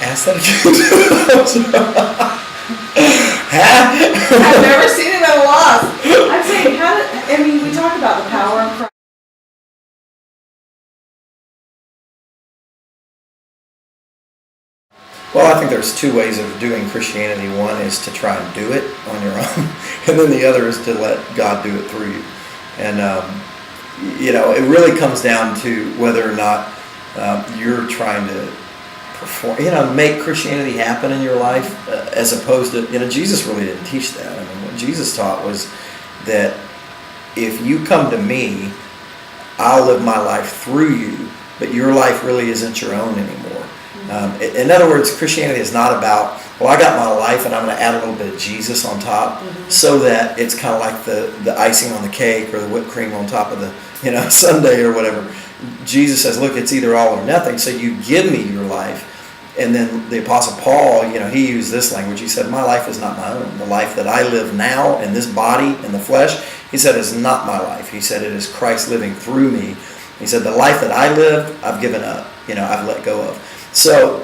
Ask that again. I've never seen it at a loss. I'm saying, we talk about the power of Christ. Well, I think there's two ways of doing Christianity. One is to try and do it on your own, and then the other is to let God do it through you. And, it really comes down to whether or not you're trying to perform, make Christianity happen in your life, as opposed to, Jesus really didn't teach that. I mean, what Jesus taught was that if you come to me, I'll live my life through you, but your life really isn't your own anymore. In other words, Christianity is not about, well, I got my life and I'm going to add a little bit of Jesus on top, so that it's kind of like the icing on the cake or the whipped cream on top of the sundae or whatever. Jesus says, look, it's either all or nothing. So you give me your life. And then the Apostle Paul, he used this language. He said, my life is not my own. The life that I live now in this body, in the flesh, he said, is not my life. He said, it is Christ living through me. He said, the life that I live, I've given up. I've let go of. So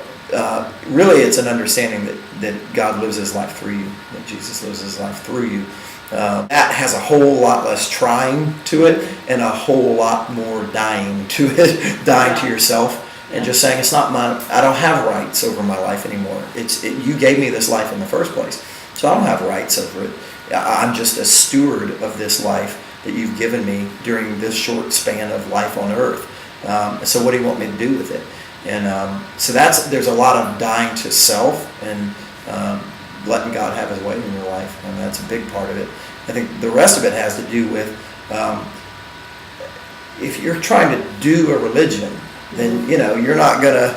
really it's an understanding that God lives his life through you, that Jesus lives his life through you. That has a whole lot less trying to it and a whole lot more dying to it, dying to yourself and just saying, it's not mine. I don't have rights over my life anymore. You gave me this life in the first place, so I don't have rights over it. I'm just a steward of this life that you've given me during this short span of life on earth. So what do you want me to do with it? And so there's a lot of dying to self and letting God have his way in your life, and that's a big part of it. I think the rest of it has to do with if you're trying to do a religion, then you're not gonna.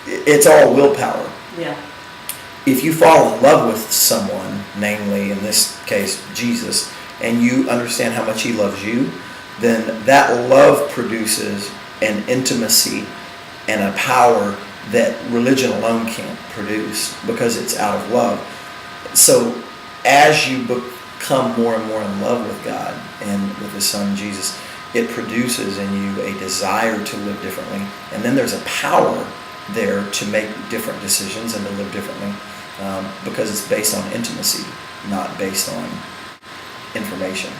It's all willpower. Yeah. If you fall in love with someone, namely in this case Jesus, and you understand how much he loves you, then that love produces an intimacy and a power that religion alone can't produce, because it's out of love. So as you become more and more in love with God and with his son Jesus, it produces in you a desire to live differently. And then there's a power there to make different decisions and to live differently, because it's based on intimacy, not based on information.